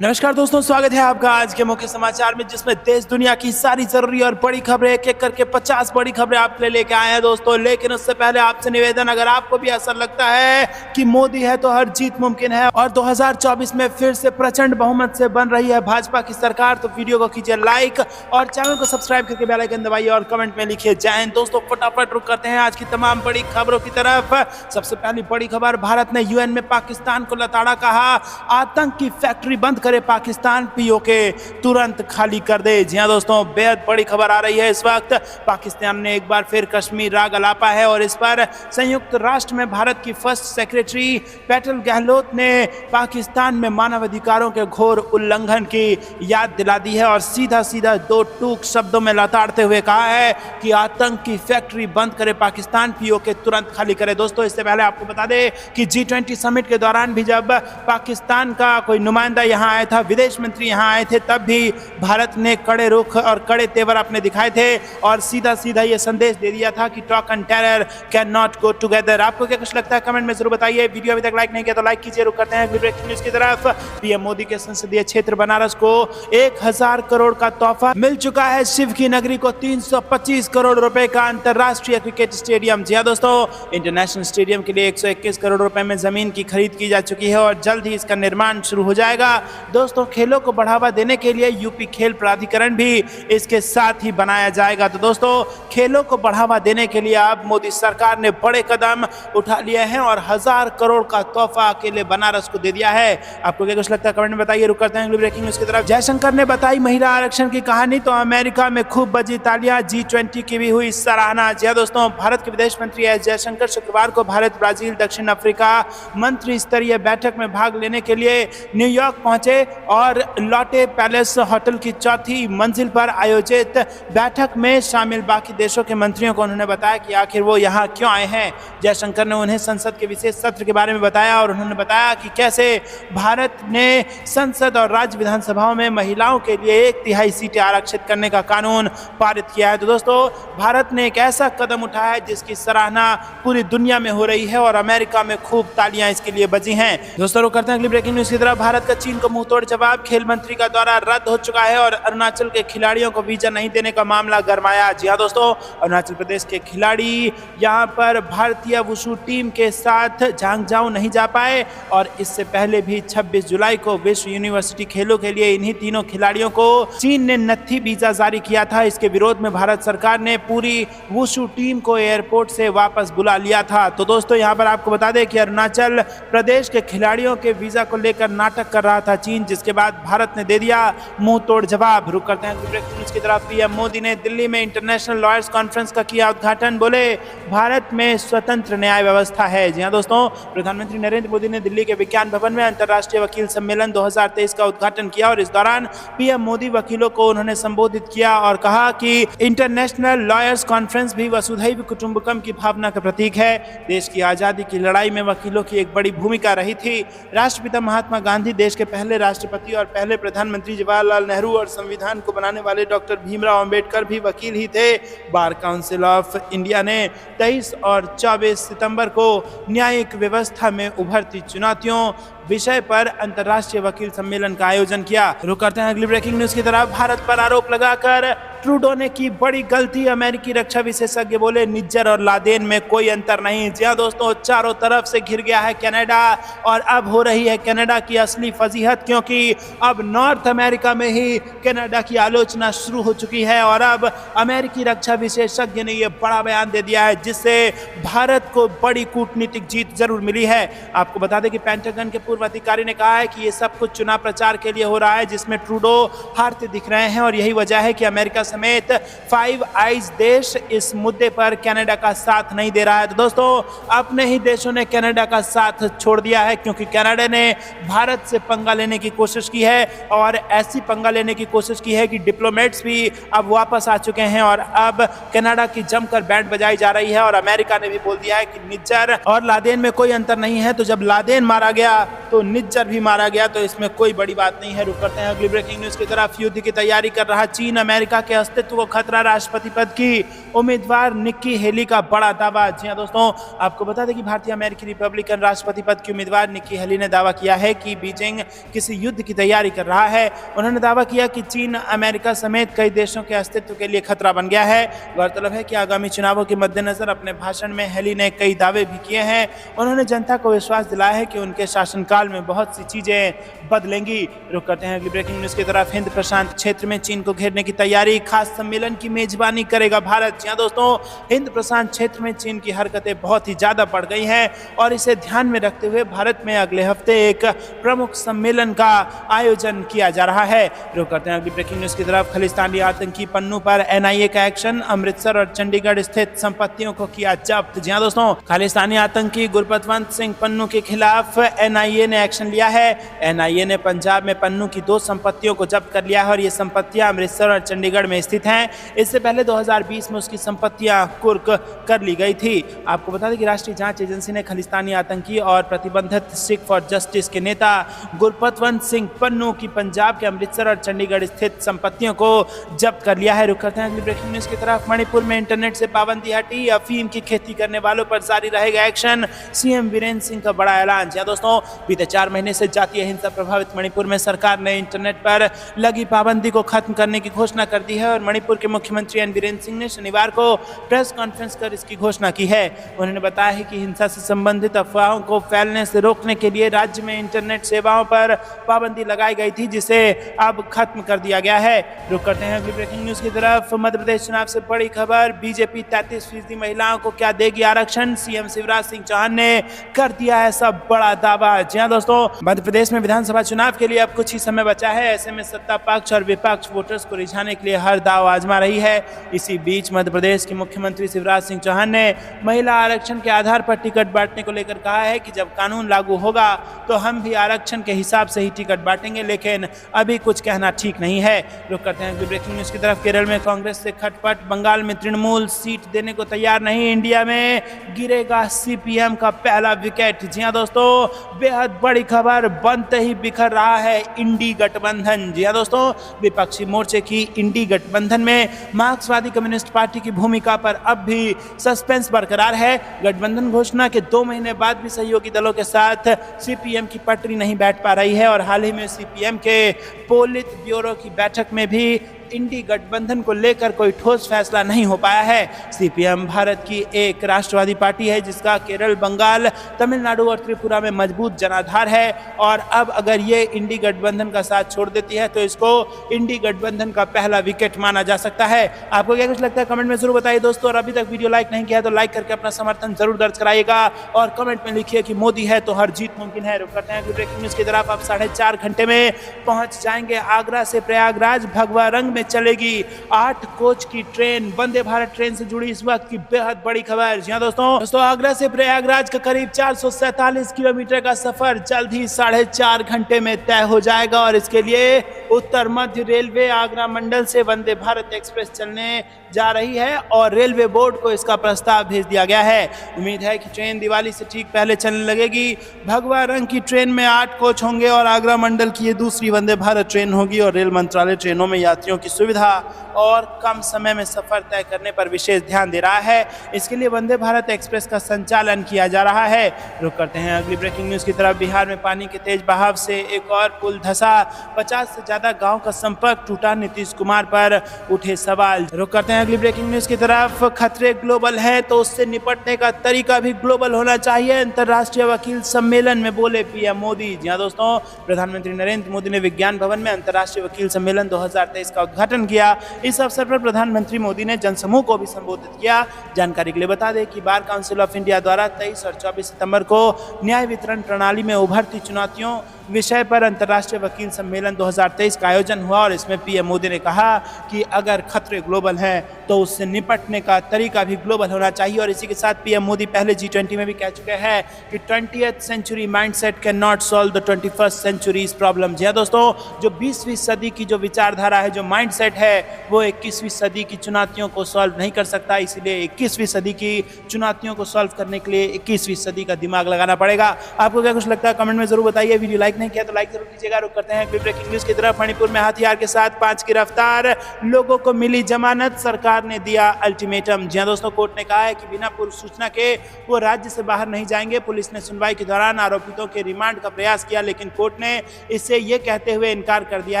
नमस्कार दोस्तों, स्वागत है आपका आज के मुख्य समाचार में, जिसमें देश दुनिया की सारी जरूरी और बड़ी खबरें एक एक करके 50 बड़ी खबरें आपके लिए लेके आए हैं दोस्तों। लेकिन उससे पहले आपसे निवेदन, अगर आपको भी ऐसा लगता है कि मोदी है तो हर जीत मुमकिन है और 2024 में फिर से प्रचंड बहुमत से बन रही है भाजपा की सरकार, तो वीडियो को कीजिए लाइक और चैनल को सब्सक्राइब करके बेल आइकन दबाइए और कमेंट में लिखिए जय हिंद। दोस्तों फटाफट रुक करते हैं आज की तमाम बड़ी खबरों की तरफ। सबसे पहली बड़ी खबर, भारत ने यूएन में पाकिस्तान को लताड़ा, कहा आतंक की फैक्ट्री बंद करे पाकिस्तान, पीओके तुरंत खाली कर दे। जी हां दोस्तों, बेहद बड़ी खबर आ रही है इस वक्त। पाकिस्तान ने एक बार फिर कश्मीर राग अलापा है और इस पर संयुक्त राष्ट्र में भारत की फर्स्ट सेक्रेटरी पेटल गहलोत ने पाकिस्तान में मानवाधिकारों के घोर उल्लंघन की याद दिला दी है और सीधा सीधा दो टूक शब्दों में लताड़ते हुए कहा है कि आतंक की फैक्ट्री बंद करे पाकिस्तान, पीओके तुरंत खाली करे। दोस्तों इससे पहले आपको बता दें कि G20 समिट के दौरान भी जब पाकिस्तान का कोई नुमाइंदा यहां आया था, विदेश मंत्री यहां आए थे, तब भी भारत ने कड़े रुख और कड़े तेवर अपने दिखाए थे और सीधा सीधा यह संदेश दे दिया था कि talk and terror can not go together. आपको क्या कुछ लगता है कमेंट में जरूर बताइए। वीडियो अभी तक लाइक नहीं किया तो लाइक कीजिए। रुक करते हैं ब्रेकिंग न्यूज की तरफ। पीएम मोदी के संसदीय क्षेत्र बनारस को 1000 करोड़ का तोहफा मिल चुका है। शिव की नगरी को 325 करोड़ रुपए का अंतरराष्ट्रीय क्रिकेट स्टेडियम। जी हां दोस्तों, इंटरनेशनल स्टेडियम के लिए 121 करोड़ रुपए में जमीन की खरीद की जा चुकी है और जल्द ही इसका निर्माण शुरू हो जाएगा। दोस्तों खेलों को बढ़ावा देने के लिए यूपी खेल प्राधिकरण भी इसके साथ ही बनाया जाएगा। तो दोस्तों खेलों को बढ़ावा देने के लिए अब मोदी सरकार ने बड़े कदम उठा लिए हैं और 1000 करोड़ का तोहफा अकेले बनारस को दे दिया है। आपको क्या कुछ लगता है कमेंट में बताइए। रुक करते हैं अगली ब्रेकिंग न्यूज की तरफ। जयशंकर ने बताई महिला आरक्षण की कहानी, तो अमेरिका में खूब बजी तालियां, G20 की भी हुई सराहना। जी हां दोस्तों, भारत के विदेश मंत्री एस जयशंकर शुक्रवार को भारत, ब्राजील, दक्षिण अफ्रीका मंत्री स्तरीय बैठक में भाग लेने के लिए न्यूयॉर्क पहुंचे और लॉटे पैलेस होटल की चौथी मंजिल पर आयोजित बैठक में शामिल बाकी देशों के मंत्रियों को उन्होंने बताया कि आखिर वो यहाँ क्यों आए हैं। जयशंकर ने उन्हें संसद के विशेष सत्र के बारे में बताया और उन्होंने बताया कि कैसे भारत ने संसद और राज्य विधानसभाओं में महिलाओं के लिए 1/3 सीटें आरक्षित करने का कानून पारित किया है। तो दोस्तों भारत ने एक ऐसा कदम उठाया है जिसकी सराहना पूरी दुनिया में हो रही है और अमेरिका में खूब तालियां इसके लिए बजी हैं। दोस्तों रुक करते हैं अगली ब्रेकिंग न्यूज की तरफ। भारत का चीन को मुंहतोड़ जवाब, खेल मंत्री का दौरा रद्द हो चुका है और अरुणाचल के खिलाड़ियों को वीजा नहीं देने का मामला गरमाया। जी हां दोस्तों, अरुणाचल प्रदेश के खिलाड़ी यहां पर भारतीय वुशु टीम के साथ झांगझांग नहीं जा पाए और इससे पहले भी 26 जुलाई को विश्व यूनिवर्सिटी खेलों के लिए इन्हीं तीनों खिलाड़ियों को चीन ने नत्थी वीजा जारी किया था। इसके विरोध में भारत सरकार ने पूरी वुशु टीम को एयरपोर्ट से वापस बुला लिया था। तो दोस्तों यहां पर आपको बता दें कि अरुणाचल प्रदेश के खिलाड़ियों के वीजा को लेकर नाटक कर रहा था चीन, जिसके बाद भारत ने दे दिया मुंह तोड़ जवाब। रुक करते हैं ब्रेकिंग न्यूज की तरफ। पीएम मोदी ने दिल्ली में इंटरनेशनल लॉयर्स कॉन्फ्रेंस का किया उद्घाटन, बोले भारत में स्वतंत्र न्याय व्यवस्था है। जी हां दोस्तों, प्रधानमंत्री नरेंद्र मोदी ने दिल्ली के विज्ञान भवन में अंतर्राष्ट्रीय वकील सम्मेलन 2023 का उद्घाटन किया और इस दौरान पीएम मोदी वकीलों को उन्होंने संबोधित किया और कहा कि इंटरनेशनल लॉयर्स कॉन्फ्रेंस भी वसुधैव कुटुंबकम की भावना का प्रतीक है। देश की आजादी की लड़ाई में वकीलों की एक बड़ी भूमिका रही थी। राष्ट्रपिता महात्मा गांधी, देश के पहले राष्ट्रपति और पहले प्रधानमंत्री जवाहरलाल नेहरू और संविधान को बनाने वाले डॉक्टर भीमराव अंबेडकर भी वकील ही थे। बार काउंसिल ऑफ इंडिया ने 23 और 24 सितंबर को न्यायिक व्यवस्था में उभरती चुनौतियों विषय पर अंतर्राष्ट्रीय वकील सम्मेलन का आयोजन किया। रुक करते हैं अगली ब्रेकिंग न्यूज की तरफ। भारत पर आरोप लगाकर ट्रूडो ने की बड़ी गलती, अमेरिकी रक्षा विशेषज्ञ बोले निज्जर और लादेन में कोई अंतर नहीं। जी हां दोस्तों, चारों तरफ से घिर गया है कनाडा और अब हो रही है कनाडा की असली फजीहत, क्योंकि अब नॉर्थ अमेरिका में ही कनाडा की आलोचना शुरू हो चुकी है और अब अमेरिकी रक्षा विशेषज्ञ ने यह बड़ा बयान दे दिया है जिससे भारत को बड़ी कूटनीतिक जीत जरूर मिली है। आपको बता दें कि पेंटागन के पूर्व अधिकारी ने कहा है कि ये सब कुछ चुनाव प्रचार के लिए हो रहा है जिसमें ट्रूडो हारते दिख रहे हैं और यही वजह है कि अमेरिका समेत फाइव आइज देश इस मुद्दे पर कनाडा का साथ नहीं दे रहा है। तो दोस्तों अपने ही देशों ने कनाडा का साथ छोड़ दिया है क्योंकि कनाडा ने भारत से पंगा लेने की कोशिश की है और ऐसी पंगा लेने की कोशिश की है कि डिप्लोमेट्स भी अब वापस आ चुके हैं और अब कनाडा की जमकर बैंड बजाई जा रही है और अमेरिका ने भी बोल दिया है कि निज्जर और लादेन में कोई अंतर नहीं है। तो जब लादेन मारा गया तो निज्जर भी मारा गया, तो इसमें कोई बड़ी बात नहीं है। रुक करते हैं अगली ब्रेकिंग न्यूज की तरफ। युद्ध की तैयारी कर रहा चीन, अमेरिका के अस्तित्व को खतरा, राष्ट्रपति पद की उम्मीदवार निक्की हेली का बड़ा दावा। जी हाँ दोस्तों, आपको बता दें कि भारतीय अमेरिकी रिपब्लिकन राष्ट्रपति पद की उम्मीदवार निक्की हेली ने दावा किया है कि बीजिंग किसी युद्ध की तैयारी कर रहा है। उन्होंने दावा किया कि चीन अमेरिका समेत कई देशों के अस्तित्व के लिए खतरा बन गया है। गौरतलब है कि आगामी चुनावों के मद्देनजर अपने भाषण में हेली ने कई दावे भी किए हैं। उन्होंने जनता को विश्वास दिलाया है कि उनके शासनकाल में बहुत सी चीजें बदलेंगी। रुक करते हैं अगली ब्रेकिंग न्यूज की तरफ। हिंद प्रशांत क्षेत्र में चीन को घेरने की तैयारी, खास सम्मेलन की मेजबानी करेगा भारत। जी हाँ दोस्तों, हिंद प्रशांत क्षेत्र में चीन की हरकतें बहुत ही ज्यादा बढ़ गई हैं और इसे ध्यान में रखते हुए भारत में अगले हफ्ते एक प्रमुख सम्मेलन का आयोजन किया जा रहा है। रुक करते हैं अगली ब्रेकिंग न्यूज की तरफ। खालिस्तानी आतंकी पन्नू पर एनआईए का एक्शन, अमृतसर और चंडीगढ़ स्थित संपत्तियों को किया जब्त। जी हाँ दोस्तों, खालिस्तानी आतंकी गुरपतवंत सिंह पन्नू के खिलाफ एनआईए ने एक्शन लिया है। एनआईए ने पंजाब में पन्नू की 2 संपत्तियों को जब्त कर लिया है और ये संपत्तियां अमृतसर और चंडीगढ़ में स्थित हैं। इससे पहले 2020 में उसकी संपत्तियां कुर्क कर ली गई थी। आपको बता दें कि राष्ट्रीय जांच एजेंसी ने खालिस्तानी आतंकी और प्रतिबंधित सिख फॉर जस्टिस के नेता गुरपतवंत सिंह पन्नू की पंजाब के अमृतसर और चंडीगढ़ स्थित संपत्तियों को जब्त कर लिया है। रुक करते हैं अगली ब्रेकिंग न्यूज की तरफ। मणिपुर में इंटरनेट से पाबंदी हटी, अफीम की खेती करने वालों पर जारी रहेगा एक्शन, सीएम वीरेंद्र सिंह का बड़ा ऐलान। जी दोस्तों, बीते 4 महीने से जातीय हिंसा प्रभावित मणिपुर में सरकार ने इंटरनेट पर लगी पाबंदी को खत्म करने की घोषणा कर दी है और मणिपुर के मुख्यमंत्री एन बीरेंद्र सिंह ने शनिवार को प्रेस कॉन्फ्रेंस कर इसकी घोषणा की है। उन्होंने बताया है कि हिंसा से संबंधित अफवाहों को फैलने से रोकने के लिए राज्य में इंटरनेट सेवाओं पर पाबंदी लगाई गई थी, जिसे अब खत्म कर दिया गया है। रुक करते हैं अगली ब्रेकिंग न्यूज की तरफ। मध्य प्रदेश चुनाव से बड़ी खबर, बीजेपी 33% महिलाओं को क्या देगी आरक्षण, सीएम शिवराज सिंह चौहान ने कर दिया ऐसा बड़ा दावा। जी हाँ दोस्तों, मध्य प्रदेश में विधानसभा चुनाव के लिए अब कुछ ही समय बचा है। ऐसे में सत्ता पक्ष और विपक्ष वोटर्स को रिझाने के लिए हर दाव आजमा रही है। इसी बीच मध्य प्रदेश के मुख्यमंत्री शिवराज सिंह चौहान ने महिला आरक्षण के आधार पर टिकट बांटने को लेकर कहा है कि जब कानून लागू होगा तो हम भी आरक्षण के हिसाब से ही टिकट बांटेंगे, लेकिन अभी कुछ कहना ठीक नहीं है। रुक करते हैं ब्रेकिंग न्यूज की तरफ। केरल में कांग्रेस से खटपट, बंगाल में तृणमूल सीट देने को तैयार नहीं, इंडिया में गिरेगा सीपीएम का पहला विकेट। जी हाँ दोस्तों, बेहद बड़ी खबर, बनते ही बिखर रहा है इंडी गठबंधन। जी हाँ दोस्तों, विपक्षी मोर्चे की इंडी गठबंधन में मार्क्सवादी कम्युनिस्ट पार्टी की भूमिका पर अब भी सस्पेंस बरकरार है। गठबंधन घोषणा के 2 महीने बाद भी सहयोगी दलों के साथ सीपीएम की पटरी नहीं बैठ पा रही है और हाल ही में सीपीएम के पोलित ब्यूरो की बैठक में भी इंडी गठबंधन को लेकर कोई ठोस फैसला नहीं हो पाया है। सीपीएम भारत की एक राष्ट्रवादी पार्टी है जिसका केरल, बंगाल, तमिलनाडु और त्रिपुरा में मजबूत जनाधार है और अब अगर ये इंडी गठबंधन का साथ छोड़ देती है तो इसको इंडी गठबंधन का पहला विकेट माना जा सकता है। आपको क्या कुछ लगता है कमेंट में जरूर बताइए दोस्तों, और अभी तक वीडियो लाइक नहीं किया तो लाइक करके अपना समर्थन जरूर दर्ज कराइएगा और कमेंट में लिखिए कि मोदी है तो हर जीत मुमकिन है। रुक करते हैं ब्रेकिंग न्यूज की तरफ। अब 4.5 घंटे में पहुंच जाएंगे आगरा से प्रयागराज। भगवा रंग में चलेगी 8 कोच की ट्रेन। वंदे भारत ट्रेन से जुड़ी इस वक्त की बेहद बड़ी खबर। जी हाँ दोस्तों, आगरा से प्रयागराज का करीब 447 किलोमीटर का सफर जल्द ही 4.5 घंटे में तय हो जाएगा और इसके लिए उत्तर मध्य रेलवे आगरा मंडल से वंदे भारत एक्सप्रेस चलने जा रही है और रेलवे बोर्ड को इसका प्रस्ताव भेज दिया गया है। उम्मीद है कि ट्रेन दिवाली से ठीक पहले चलने लगेगी। भगवा रंग की ट्रेन में 8 कोच होंगे और आगरा मंडल की ये दूसरी वंदे भारत ट्रेन होगी और रेल मंत्रालय ट्रेनों में यात्रियों की सुविधा और कम समय में सफर तय करने पर विशेष ध्यान दे रहा है। इसके लिए वंदे भारत एक्सप्रेस का संचालन किया जा रहा है। रुक करते हैं अगली ब्रेकिंग न्यूज की तरफ। बिहार में पानी के तेज बहाव से एक और पुल धंसा, 50 से ज्यादा गांव का संपर्क टूटा, नीतीश कुमार पर उठे सवाल। रुक करते हैं अगली ब्रेकिंग न्यूज की तरफ। खतरे ग्लोबल है तो उससे निपटने का तरीका भी ग्लोबल होना चाहिए, अंतर्राष्ट्रीय वकील सम्मेलन में बोले पीएम मोदी। जी हाँ दोस्तों, प्रधानमंत्री नरेंद्र मोदी ने विज्ञान भवन में अंतर्राष्ट्रीय वकील सम्मेलन 2023 का उद्घाटन किया। इस अवसर पर प्रधानमंत्री मोदी ने जनसमूह को भी संबोधित किया। जानकारी के लिए बता दें कि बार काउंसिल ऑफ इंडिया द्वारा 23 और 24 सितंबर को न्याय वितरण प्रणाली में उभरती चुनौतियों विषय पर अंतर्राष्ट्रीय वकील सम्मेलन 2023 2023 का आयोजन हुआ और इसमें पीएम मोदी ने कहा कि अगर खतरे ग्लोबल हैं तो उससे निपटने का तरीका भी ग्लोबल होना चाहिए। और इसी के साथ पीएम मोदी पहले G20 में भी कह चुके हैं कि 20th century mindset can not solve the 21st centuries problem. जी हाँ दोस्तों, जो 20वीं सदी की जो विचारधारा है, जो माइंडसेट है, वो 21वीं सदी की चुनौतियों को सॉल्व नहीं कर सकता। इसलिए 21वीं सदी की चुनौतियों को सॉल्व करने के लिए 21वीं सदी का दिमाग लगाना पड़ेगा। आपको क्या कुछ लगता है कमेंट में जरूर बताइए। वीडियो लाइक नहीं किया तो लाइक जरूर कीजिएगा। रुक करते हैं ब्रेकिंग न्यूज की तरफ। मणिपुर में हथियार के साथ 5 गिरफ्तार लोगों को मिली जमानत, सरकार ने दिया अल्टीमेटम। जी हां दोस्तों, कोर्ट ने कहा है कि बिना पूर्व सूचना के वो राज्य से बाहर नहीं जाएंगे। पुलिस ने सुनवाई के दौरान आरोपितों के रिमांड का प्रयास किया, लेकिन कोर्ट ने इससे ये कहते हुए इनकार कर दिया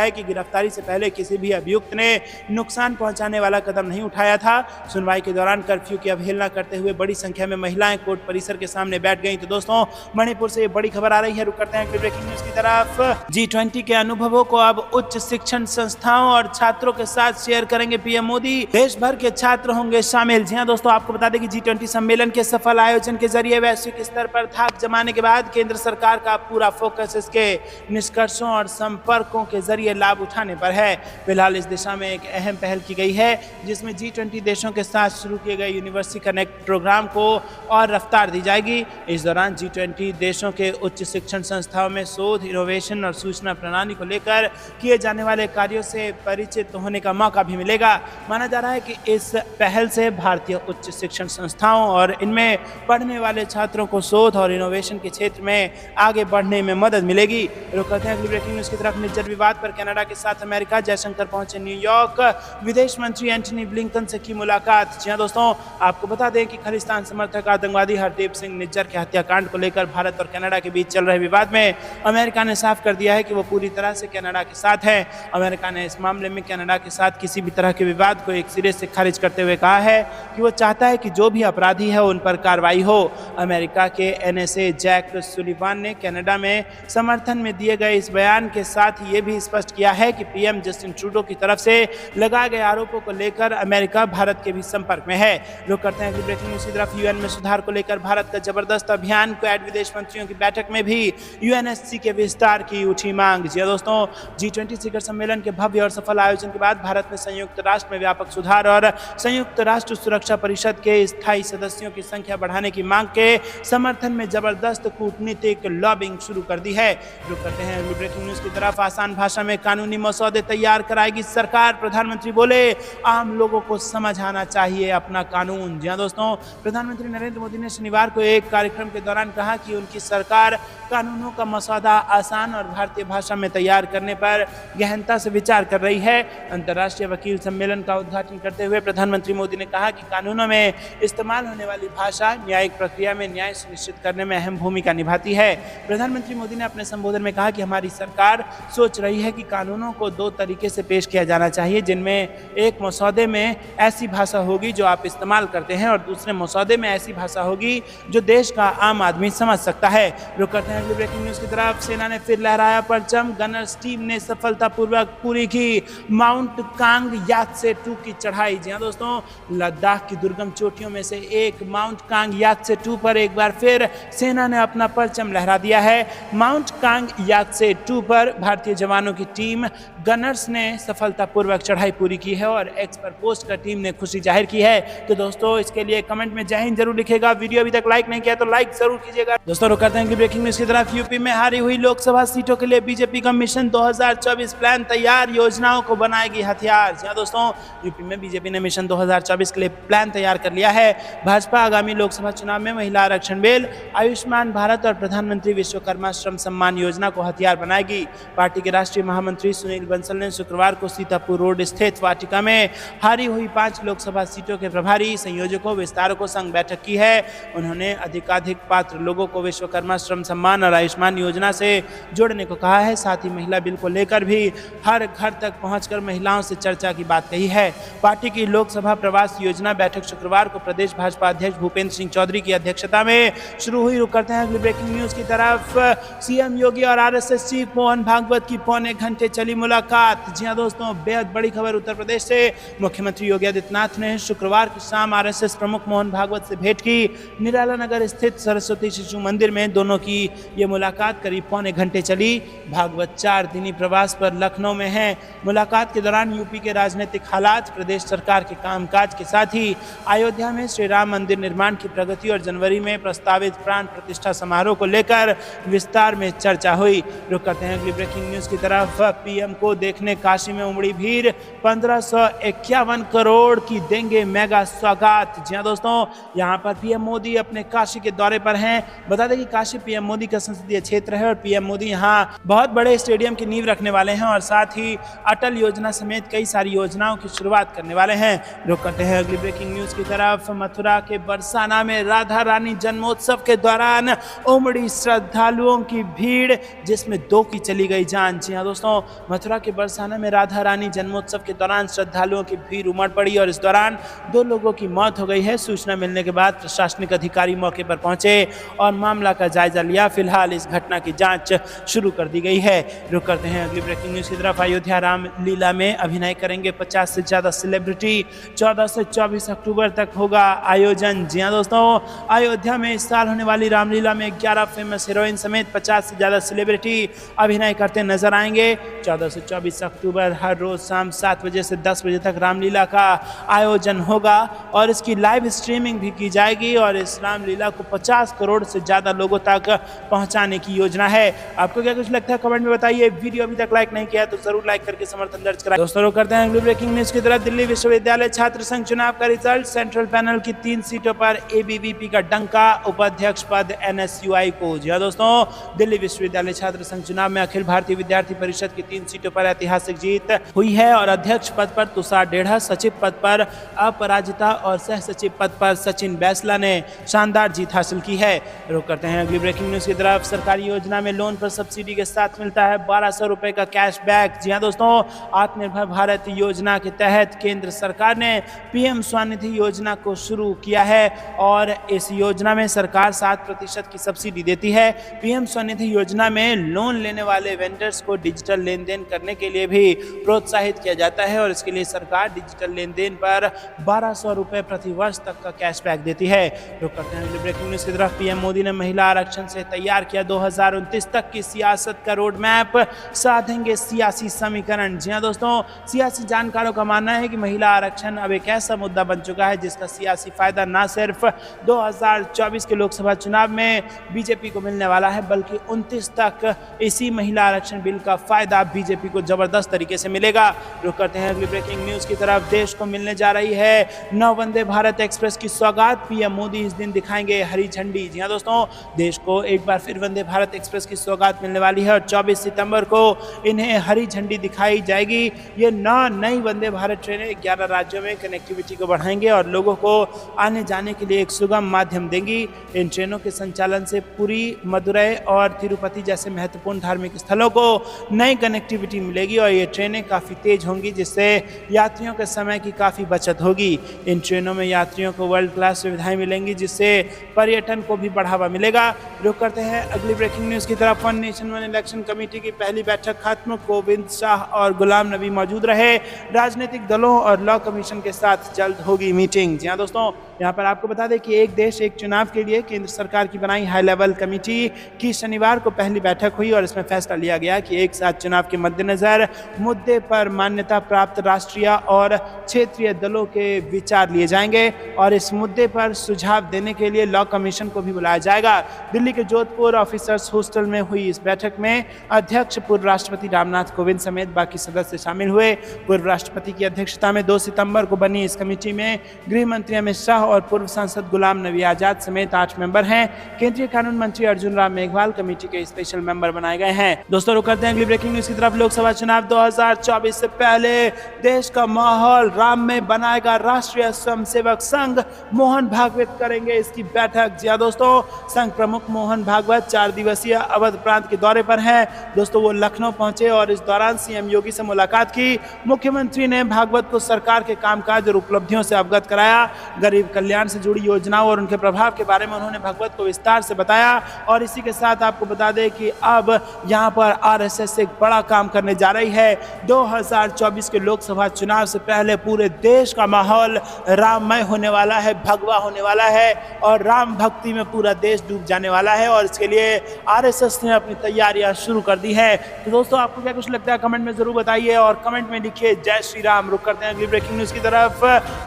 है कि गिरफ्तारी से पहले किसी भी अभियुक्त ने नुकसान पहुंचाने वाला कदम नहीं उठाया था। सुनवाई के दौरान कर्फ्यू की अवहेलना करते हुए बड़ी संख्या में महिलाएं कोर्ट परिसर के सामने बैठ गई। तो दोस्तों, मणिपुर से ये बड़ी खबर आ रही है। रुक करते हैं ब्रेकिंग न्यूज की तरफ। G20 के अनुभवों को अब उच्च शिक्षण संस्थाओं और छात्रों के साथ शेयर करेंगे पीएम मोदी। देश भर के छात्र होंगे शामिल। जी हां दोस्तों, आपको बता दें कि G20 सम्मेलन के सफल आयोजन के जरिए वैश्विक स्तर पर थाक जमाने के बाद केंद्र सरकार का पूरा फोकस इसके निष्कर्षों और संपर्कों के जरिए लाभ उठाने पर है। फिलहाल इस दिशा में एक अहम पहल की गई है, जिसमें G20 देशों के साथ शुरू किए गए यूनिवर्सिटी कनेक्ट प्रोग्राम को और रफ्तार दी जाएगी। इस दौरान G20 देशों के उच्च शिक्षण संस्थाओं में शोध, इनोवेशन और सूचना प्रणाली को लेकर किए जाने वाले कार्यों से परिचित होने का मौका भी मिलेगा। माना जा रहा है कि इस पहल से भारतीय उच्च शिक्षण संस्थाओं और इनमें पढ़ने वाले छात्रों को शोध और इनोवेशन के क्षेत्र में आगे बढ़ने में मदद मिलेगी। रुक करते हैं अगली ब्रेकिंग न्यूज की तरफ। निज्जर विवाद पर कनाडा के साथ अमेरिका, जयशंकर पहुंचे न्यूयॉर्क, विदेश मंत्री एंटनी ब्लिंकन से की मुलाकात। जी हां दोस्तों, आपको बता दें कि खालिस्तान समर्थक आतंकवादी हरदीप सिंह निज्जर के हत्याकांड को लेकर भारत और कनाडा के बीच चल रहे विवाद में अमेरिका ने साफ कर दिया है कि वो पूरी तरह से कनाडा के साथ है। अमेरिका ने इस मामले में कनाडा के साथ किसी भी तरह के विवाद को एक सिरे से खारिज करते हुए कहा है कि वो चाहता है कि जो भी अपराधी है उन पर कार्रवाई हो। अमेरिका के NSA जैक सुलिवान ने कनाडा में समर्थन में दिए गए इस बयान के साथ ये भी स्पष्ट किया है कि पीएम जस्टिन ट्रूडो की तरफ से लगाए गए आरोपों को लेकर अमेरिका भारत के भी संपर्क में है। रुक करते हैं ब्रेकिंग न्यूज की तरफ। यूएन में सुधार को लेकर भारत का जबरदस्त अभियान, क्वाड विदेश मंत्रियों की बैठक में भी UNSC के विस्तार की उठी मांग। जी दोस्तों, G20 शिखर सम्मेलन के भव्य और सफल आयोजन के बाद भारत ने संयुक्त राष्ट्र में व्यापक सुधार और संयुक्त राष्ट्र सुरक्षा परिषद के स्थायी सदस्यों की संख्या बढ़ाने की मांग के समर्थन में जबरदस्त कूटनीतिक लॉबिंग शुरू कर दी है। रुक करते हैं अगली ब्रेकिंग न्यूज की तरफ। आसान भाषा में कानूनी मसौदे तैयार कराएगी सरकार, प्रधानमंत्री बोले आम लोगों को समझ आना चाहिए अपना कानून। जी दोस्तों, प्रधानमंत्री नरेंद्र मोदी ने शनिवार को एक कार्यक्रम के दौरान कहा कि उनकी सरकार कानूनों का मसौदा आसान और भारतीय भाषा में तैयार करने पर गहनता से विचार कर रही है। अंतर्राष्ट्रीय वकील सम्मेलन का उद्घाटन करते हुए प्रधानमंत्री मोदी ने कहा कि कानूनों में इस्तेमाल होने वाली भाषा न्यायिक प्रक्रिया में न्याय सुनिश्चित करने में अहम भूमिका निभाती है। प्रधानमंत्री मोदी ने अपने संबोधन में कहा कि हमारी सरकार सोच रही है कि कानूनों को 2 तरीके से पेश किया जाना चाहिए, जिनमें एक मसौदे में ऐसी भाषा होगी जो आप इस्तेमाल करते हैं और दूसरे मसौदे में ऐसी भाषा होगी जो देश का आम आदमी समझ सकता है। रुक करते हैं अगली ब्रेकिंग न्यूज की तरफ। सेना ने फिर लहराया परचम, गनर्स टीम ने सफलतापूर्वक पूरी की माउंट कांग यात्से 2 की चढ़ाई। जी हां दोस्तों, लद्दाख की दुर्गम चोटियों में से एक माउंट कांग यात्से 2 पर एक बार फिर सेना ने अपना परचम लहरा दिया है। माउंट कांग यात्से 2 पर भारतीय जवानों की टीम गनर्स ने सफलतापूर्वक चढ़ाई पूरी की है और एक्स पर पोस्ट कर टीम ने खुशी जाहिर की है। तो दोस्तों, इसके लिए कमेंट में जय हिंद जरूर लिखेगा। वीडियो अभी तक लाइक नहीं किया तो लाइक जरूर कीजिएगा। दोस्तों, रुक करते हैं ब्रेकिंग न्यूज की तरफ। यूपी में हारी हुई लोकसभा सीटों के लिए बीजेपी का मिशन 2024 प्लान तैयार, योजनाओं को बनाएगी हथियार। जी हां दोस्तों, यूपी में बीजेपी ने मिशन 2024 के लिए प्लान तैयार कर लिया है। भाजपा आगामी लोकसभा चुनाव में महिला आरक्षण बिल, आयुष्मान भारत और प्रधानमंत्री विश्वकर्मा श्रम सम्मान योजना को हथियार बनाएगी। पार्टी के राष्ट्रीय महामंत्री सुनील बंसल ने शुक्रवार को सीतापुर रोड स्थित वाटिका में हारी हुई 5 लोकसभा सीटों के प्रभारी, संयोजकों, विस्तारकों संग बैठक की है। उन्होंने अधिकाधिक पात्र लोगों को विश्वकर्मा श्रम सम्मान और आयुष्मान योजना से जोड़ने को कहा है। साथ ही महिला बिल को लेकर भी हर घर तक पहुंचकर महिलाओं से चर्चा की बात कही है। पार्टी की लोकसभा प्रवास योजना बैठक शुक्रवार को प्रदेश भाजपा अध्यक्ष भूपेंद्र सिंह चौधरी की अध्यक्षता में शुरू हुई। रुक करते हैं अगली ब्रेकिंग न्यूज की तरफ। सीएम योगी और आरएसएस चीफ मोहन भागवत की पौने घंटे चली मुलाकात। जी हां दोस्तों, बेहद बड़ी खबर उत्तर प्रदेश से। मुख्यमंत्री योगी आदित्यनाथ ने शुक्रवार की शाम आरएसएस प्रमुख मोहन भागवत से भेंट की। निराला नगर स्थित सरस्वती शिशु मंदिर में दोनों की ये मुलाकात करीब पौने घंटे चली। भागवत 4 दिनी प्रवास निवास पर लखनऊ में हैं। मुलाकात के दौरान यूपी के राजनीतिक हालात, प्रदेश सरकार के कामकाज के साथ ही अयोध्या में श्री राम मंदिर निर्माण की प्रगति और जनवरी में प्रस्तावित प्राण प्रतिष्ठा समारोह को लेकर विस्तार में चर्चा हुई। रुक करते हैं अगली ब्रेकिंग न्यूज की तरफ। पीएम को देखने काशी में उमड़ी भीड़, 1551 करोड़ की देंगे मेगा सौगात। जी हां दोस्तों, यहां पर पीएम मोदी अपने काशी के दौरे पर हैं। बता दें कि काशी पीएम मोदी का संसदीय क्षेत्र है और पीएम मोदी यहां बहुत बड़े स्टेडियम की नींव रखने वाले हैं और साथ ही अटल योजना समेत कई सारी योजनाओं की शुरुआत करने वाले हैं। रुक करते हैं अगली ब्रेकिंग न्यूज की तरफ। मथुरा के बरसाना में राधा रानी जन्मोत्सव के दौरान उमड़ी श्रद्धालुओं की भीड़, जिसमें 2 की चली गई जान। जी हां दोस्तों, मथुरा के बरसाना में राधा रानी जन्मोत्सव के दौरान श्रद्धालुओं की भीड़ उमड़ पड़ी और इस दौरान 2 लोगों की मौत हो गई है। सूचना मिलने के बाद प्रशासनिक अधिकारी मौके पर पहुंचे और मामला का जायजा लिया। फिलहाल इस घटना की जांच शुरू कर दी गई है। रुक करते हैं अगली ब्रेकिंग न्यूज की तरफ। अयोध्या रामलीला में अभिनय करेंगे 50 से ज्यादा सेलिब्रिटी। 14 से 24 अक्टूबर तक होगा आयोजन। जी हां दोस्तों, अयोध्या में इस साल होने वाली रामलीला में 11 फेमस हीरोइन समेत 50 से ज्यादा सेलिब्रिटी अभिनय करते नजर आएंगे। 14 से 24 अक्टूबर हर रोज शाम 7 बजे से 10 बजे तक रामलीला का आयोजन होगा और इसकी लाइव स्ट्रीमिंग भी की जाएगी और इस रामलीला को 50 करोड़ से ज्यादा लोगों तक पहुंचाने की योजना है। आपको क्या कुछ लगता है कमेंट में बताइए। वीडियो अभी तक लाइक नहीं किया तो जरूर लाइक करके समर्थन दर्ज कराएं। दोस्तों करते हैं अगली ब्रेकिंग न्यूज की तरफ। दिल्ली विश्वविद्यालय छात्र संघ चुनाव का रिजल्ट, सेंट्रल पैनल की 3 सीटों पर एबीवीपी का डंका, उपाध्यक्ष पद एनएसयूआई को। जी हां दोस्तों, दिल्ली विश्वविद्यालय छात्र संघ चुनाव में अखिल भारतीय विद्यार्थी परिषद की 3 सीटों पर ऐतिहासिक जीत हुई है और अध्यक्ष पद पर तुषार डेढ़ा, सचिव पद पर अपराजिता और सह सचिव पद पर सचिन बैसला ने शानदार जीत हासिल की है। रुक करते हैं अगली ब्रेकिंग न्यूज की तरफ। सरकारी योजना में लोन पर सब्सिडी के साथ मिलता है 1200 रुपए का कैशबैक। जी हां दोस्तों, आत्मनिर्भर भारत योजना के तहत केंद्र सरकार ने पीएम स्वनिधि योजना को शुरू किया है और इस योजना में सरकार 7% की सब्सिडी देती है। पीएम स्वनिधि योजना में लोन लेने वाले वेंडर्स को डिजिटल लेन देन करने के लिए भी प्रोत्साहित किया जाता है और इसके लिए सरकार डिजिटल लेन देन पर 1200 रुपए प्रति वर्ष तक का कैशबैक देती है। रुक करते हैं ब्रेकिंग न्यूज की तरफ। पीएम मोदी ने महिला आरक्षण से तैयार किया 2029 तक की सियासत का रोड मैप, साधेंगे सियासी समीकरण। जी हां दोस्तों, सियासी जानकारों का मानना है कि महिला आरक्षण अब एक ऐसा मुद्दा बन चुका है जिसका सियासी फायदा न सिर्फ 2024 के लोकसभा चुनाव में बीजेपी को मिलने वाला है बल्कि 29 तक इसी महिला आरक्षण बिल का फायदा बीजेपी को जबरदस्त तरीके से मिलेगा। रुक करते हैं अगली ब्रेकिंग न्यूज की तरफ। देश को मिलने जा रही है 9 वंदे भारत एक्सप्रेस की सौगात, पीएम मोदी इस दिन दिखाएंगे हरी झंडी। जी हां दोस्तों, देश को एक बार फिर वंदे भारत एक्सप्रेस की सौगात मिलने वाली है और 24 सितंबर को इन्हें हरी झंडी दिखाई जाएगी। ये 9 नई वंदे भारत ट्रेनें 11 राज्यों में कनेक्टिविटी को बढ़ाएंगे और लोगों को आने जाने के लिए एक सुगम माध्यम देंगी। इन ट्रेनों के संचालन से पुरी, मदुरई और तिरुपति जैसे महत्वपूर्ण धार्मिक स्थलों को नई कनेक्टिविटी मिलेगी और ये ट्रेनें काफ़ी तेज होंगी जिससे यात्रियों के समय की काफ़ी बचत होगी। इन ट्रेनों में यात्रियों को वर्ल्ड क्लास सुविधाएं मिलेंगी जिससे पर्यटन को भी बढ़ावा मिलेगा। रुक करते हैं अगली ब्रेकिंग न्यूज़ की तरफ। One nation one election committee की पहली बैठक खत्म, गोविंद शाह और गुलाम नबी मौजूद रहे। राजनीतिक दलों और लॉ कमीशन के साथ जल्द होगी मीटिंग। जी हां दोस्तों, यहाँ पर आपको बता दें कि एक देश एक चुनाव के लिए केंद्र सरकार की बनाई हाई लेवल कमेटी की शनिवार को पहली बैठक हुई और इसमें फैसला लिया गया कि एक साथ चुनाव के मद्देनजर मुद्दे पर मान्यता प्राप्त राष्ट्रीय और क्षेत्रीय दलों के विचार लिए जाएंगे और इस मुद्दे पर सुझाव देने के लिए लॉ कमीशन को भी बुलाया जाएगा। दिल्ली के जोधपुर ऑफिसर्स हॉस्टल में हुई इस बैठक में अध्यक्ष पूर्व राष्ट्रपति रामनाथ कोविंद समेत बाकी सदस्य शामिल हुए। पूर्व राष्ट्रपति की अध्यक्षता में 2 सितंबर को बनी इस कमेटी में गृह मंत्री अमित शाह और पूर्व सांसद गुलाम नबी आजाद समेत 8 मेंबर हैं। केंद्रीय कानून मंत्री अर्जुन राम मेघवाल कमेटी के स्पेशल मेंबर बनाए गए हैं। दोस्तों रुक करते हैं अगली ब्रेकिंग न्यूज की तरफ। लोकसभा चुनाव 2024 से पहले देश का माहौल राम में बनाएगा राष्ट्रीय स्वयंसेवक संघ, मोहन भागवत करेंगे इसकी बैठक। जी हां दोस्तों, संघ प्रमुख मोहन भागवत 4 दिवसीय अवध प्रांत के दौरे पर हैं। दोस्तों वो लखनऊ पहुंचे और इस दौरान सीएम योगी से मुलाकात की। मुख्यमंत्री ने भागवत को सरकार के कामकाज और उपलब्धियों से अवगत कराया। गरीब कल्याण से जुड़ी योजनाओं और उनके प्रभाव के बारे में उन्होंने भगवत को विस्तार से बताया। और इसी के साथ आपको बता दें कि अब यहाँ पर आरएसएस एक बड़ा काम करने जा रही है। 2024 के लोकसभा चुनाव से पहले पूरे देश का माहौल राममय होने वाला है, भगवा होने वाला है और राम भक्ति में पूरा देश डूब जाने वाला है और इसके लिए आरएसएस ने अपनी तैयारियां शुरू कर दी है। तो दोस्तों आपको क्या कुछ लगता है कमेंट में जरूर बताइए और कमेंट में लिखिए जय श्री राम। रुक करते हैं अगली ब्रेकिंग न्यूज की तरफ।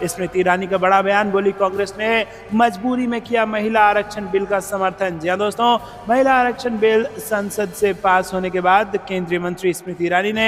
स्मृति ईरानी का बड़ा बयान, बोली कांग्रेस ने मजबूरी में किया महिला आरक्षण बिल का समर्थन। जी हां दोस्तों, महिला आरक्षण बिल संसद से पास होने के बाद केंद्रीय मंत्री स्मृति ईरानी ने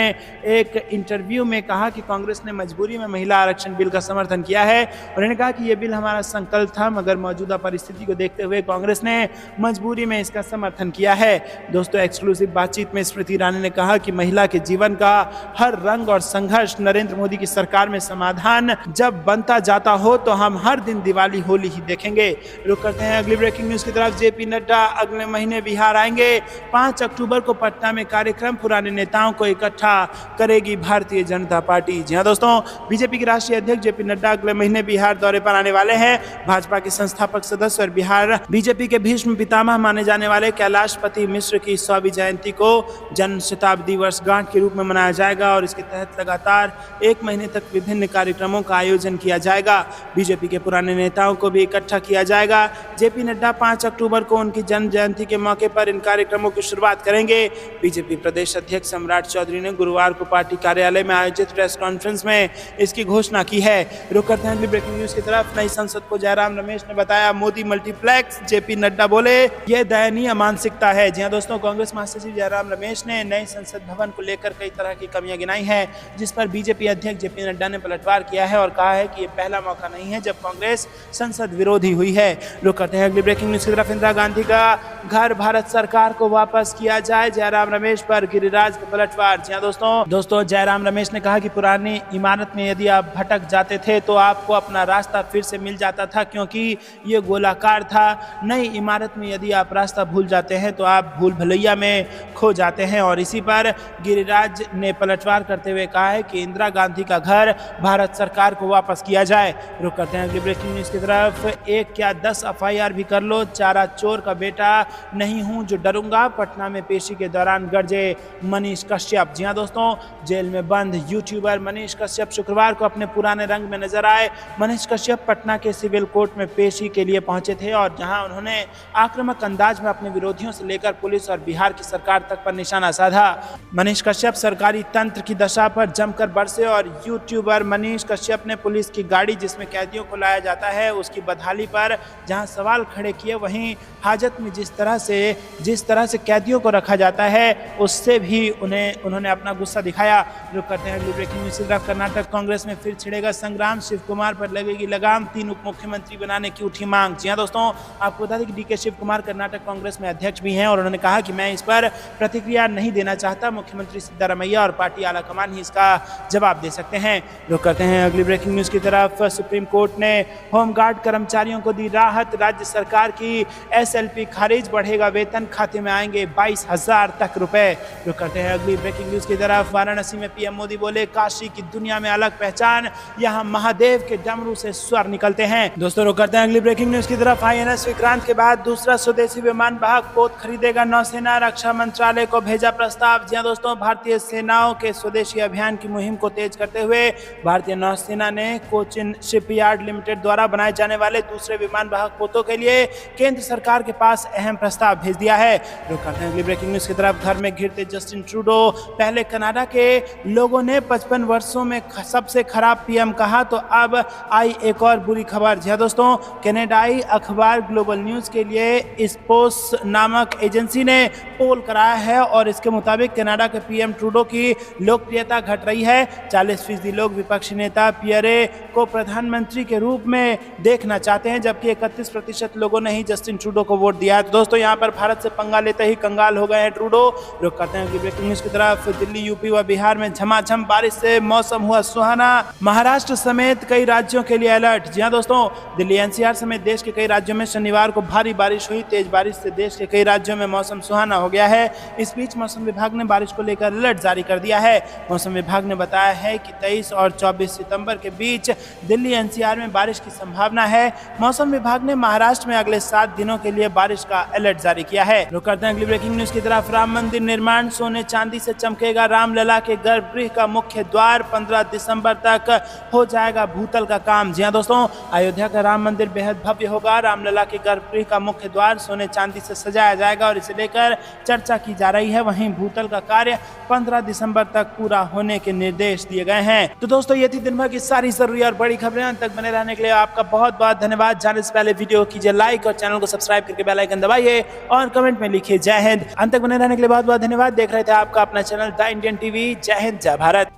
एक इंटरव्यू में कहा कि कांग्रेस ने मजबूरी में महिला आरक्षण बिल का समर्थन किया है। उन्होंने कहा कि यह बिल हमारा संकल्प था, मगर मौजूदा परिस्थिति को देखते हुए कांग्रेस ने मजबूरी में इसका समर्थन किया है। दोस्तों एक्सक्लूसिव बातचीत में स्मृति ईरानी ने कहा कि महिला के जीवन का हर रंग और संघर्ष नरेंद्र मोदी की सरकार में समाधान जब बनता जाता हो तो हम हर दिन दिवाली होली ही देखेंगे। रुक करते हैं अगली ब्रेकिंग न्यूज की तरफ। जेपी नड्डा अगले महीने बिहार आएंगे। 5 अक्टूबर को पटना में कार्यक्रम, पुराने नेताओं को इकट्ठा करेगी भारतीय जनता पार्टी। जी हां दोस्तों, बीजेपी के राष्ट्रीय अध्यक्ष जेपी नड्डा अगले महीने बिहार दौरे पर आने वाले हैं। भाजपा के संस्थापक सदस्य और बिहार बीजेपी के भीष्म पितामह माने जाने वाले कैलाशपति मिश्र की 100वीं जयंती को जन्म शताब्दी वर्षगांठ के रूप में मनाया जाएगा और इसके तहत लगातार 1 महीने तक विभिन्न कार्यक्रमों का आयोजन किया जाएगा। बीजेपी के पुराने नेताओं को भी इकट्ठा किया जाएगा। जेपी नड्डा 5 अक्टूबर को उनकी जन्म जयंती के मौके पर इन कार्यक्रमों की शुरुआत करेंगे। बीजेपी प्रदेश अध्यक्ष सम्राट चौधरी ने गुरुवार को पार्टी कार्यालय में आयोजित प्रेस कॉन्फ्रेंस में इसकी घोषणा की है। रुक करते हैं अगली ब्रेकिंग न्यूज की तरफ। नई संसद को जयराम रमेश ने बताया मोदी मल्टीप्लेक्स। जेपी नड्डा बोले यह दयनीय मानसिकता है। जी हां दोस्तों, कांग्रेस महासचिव जयराम रमेश ने नए संसद भवन को लेकर कई तरह की कमियां गिनाई हैं, जिस पर बीजेपी अध्यक्ष जेपी नड्डा ने पलटवार किया है और कहा है कि यह पहला मौका नहीं है जब कांग्रेस संसद विरोधी हुई है। रुक करते हैं अगली ब्रेकिंग न्यूज की तरफ। इंदिरा गांधी का घर भारत सरकार को वापस किया जाए, जयराम रमेश पर गिरिराज का पलटवार। जी हां दोस्तों जयराम रमेश ने कहा कि पुरानी इमारत में यदि आप भटक जाते थे तो आपको अपना रास्ता फिर से मिल जाता था, क्योंकि ये गोलाकार था। नई इमारत में यदि आप रास्ता भूल जाते हैं तो आप भूल भुलैया में खो जाते हैं। और इसी पर गिरिराज ने पलटवार करते हुए कहा है कि इंदिरा गांधी का घर भारत सरकार को वापस किया जाए। रुक करते हैं अगली ब्रेकिंग न्यूज की तरफ। एक क्या 10 FIR भी कर लो, चारा चोर का बेटा नहीं हूं जो डरूंगा, पटना में पेशी के दौरान गरजे मनीष कश्यप। जी हां दोस्तों, जेल में बंद यूट्यूबर मनीष कश्यप शुक्रवार को अपने पुराने रंग में नजर आए। मनीष कश्यप पटना के सिविल कोर्ट में पेशी के लिए पहुंचे थे और जहां उन्होंने आक्रामक अंदाज में अपने विरोधियों से लेकर पुलिस और बिहार की सरकार तक पर निशाना साधा। मनीष कश्यप सरकारी तंत्र की दशा पर जमकर बरसे और यूट्यूबर मनीष कश्यप ने पुलिस की गाड़ी जिसमें कैदियों को लाया जाता है उसकी बदहाली पर जहां सवाल खड़े किए, वहीं हाजत में जिस तरह से कैदियों को रखा जाता है उससे भी उन्होंने अपना गुस्सा दिखाया। रुक करते हैं अगली ब्रेकिंग न्यूज की तरफ। कर्नाटक कांग्रेस में फिर छिड़ेगा संग्राम, शिव कुमार पर लगेगी लगाम, 3 उप मुख्यमंत्री बनाने की उठी मांग। जी हां दोस्तों, आपको बता दें कि डीके शिव कुमार कर्नाटक कांग्रेस में अध्यक्ष भी हैं और उन्होंने कहा कि मैं इस पर प्रतिक्रिया नहीं देना चाहता, मुख्यमंत्री सिद्धारमैया और पार्टी आलाकमान ही इसका जवाब दे सकते हैं। रुक करते हैं अगली ब्रेकिंग न्यूज की तरफ। सुप्रीम कोर्ट ने होमगार्ड कर्मचारियों को दी राहत, राज्य सरकार की SLP खारिज, बढ़ेगा वेतन, खाते में आएंगे 22,000 तक रुपए। रुक करते हैं अगली ब्रेकिंग न्यूज की तरफ। वाराणसी में पीएम मोदी बोले काशी की दुनिया में अलग पहचान, यहाँ महादेव के डमरू से स्वर निकलते हैं। दोस्तों रुक करते हैं अगली ब्रेकिंग न्यूज की तरफ। INS विक्रांत के बाद दूसरा स्वदेशी विमान वाहक पोत खरीदेगा नौसेना, रक्षा मंत्रालय को भेजा प्रस्ताव। जी हां दोस्तों, भारतीय सेनाओं के स्वदेशी अभियान की मुहिम को तेज करते हुए भारतीय नौसेना ने कोचिन शिपयार्ड लिमिटेड द्वारा बनाए जाने वाले दूसरे विमान वाहक पोतों के लिए केंद्र सरकार के पास अहम प्रस्ताव भेज दिया है। रुक करते हैं अगली ब्रेकिंग न्यूज की तरफ। घर में घिरते जस्टिन ट्रूडो, पहले कनाडा के लोगों ने 55 वर्षों में सबसे खराब PM कहा तो अब आई एक और बुरी खबर। जी हां दोस्तों, कनाडाई अखबार ग्लोबल न्यूज के लिए स्पोस नामक एजेंसी ने पोल कराया है और इसके मुताबिक कनाडा के PM ट्रूडो की लोकप्रियता घट रही है। 40% लोग विपक्षी नेता पियरे को प्रधानमंत्री के रूप में देखना चाहते हैं, जबकि 31% लोगों ने ही जस्टिन ट्रूडो को वोट दिया है। तो दोस्तों यहाँ पर भारत से पंगा लेते ही कंगाल हो गए हैं ट्रूडो। रुक करते हैं कि ब्रेकिंग न्यूज की तरफ। दिल्ली, यूपी व बिहार में झमाझम बारिश से मौसम हुआ सुहाना। महाराष्ट्र समेत कई राज्यों के लिए अलर्ट। जी हाँ दोस्तों, दिल्ली एनसीआर समेत देश के कई राज्यों में शनिवार को भारी बारिश हुई। तेज बारिश से देश के कई राज्यों में मौसम सुहाना हो गया है। इस बीच मौसम विभाग ने बारिश को लेकर अलर्ट जारी कर दिया है। मौसम विभाग ने बताया है कि 23 और 24 सितंबर के बीच दिल्ली एनसीआर में बारिश की संभावना है। मौसम विभाग ने महाराष्ट्र में अगले 7 दिनों के लिए बारिश का अलर्ट जारी किया है। रुक करते हैं अगली ब्रेकिंग न्यूज की तरफ। राम मंदिर निर्माण सोने चांदी से चमकेगा। रामलला के गर्भगृह का मुख्य द्वार 15 दिसंबर तक हो जाएगा भूतल का काम। जी हाँ दोस्तों, अयोध्या का राम मंदिर बेहद भव्य होगा। रामलला के गर्भगृह का मुख्य द्वार सोने चांदी से सजाया जाएगा और इसे लेकर चर्चा की जा रही है। वहीं भूतल का कार्य 15 दिसंबर तक पूरा होने के निर्देश दिए गए हैं। तो दोस्तों, ये थी दिन भर की सारी जरूरी और बड़ी खबरें। अंत तक बने रहने के लिए आपका बहुत बहुत धन्यवाद। जाने से पहले वीडियो कीजिए लाइक और चैनल को सब्सक्राइब करके बेल आइकन दबाइए और कमेंट में लिखिए जय हिंद। अंत तक बने रहने के लिए बहुत बहुत धन्यवाद। देख रहे थे आपका अपना चैनल द इंडियन टीवी। जय हिंद, जय भारत।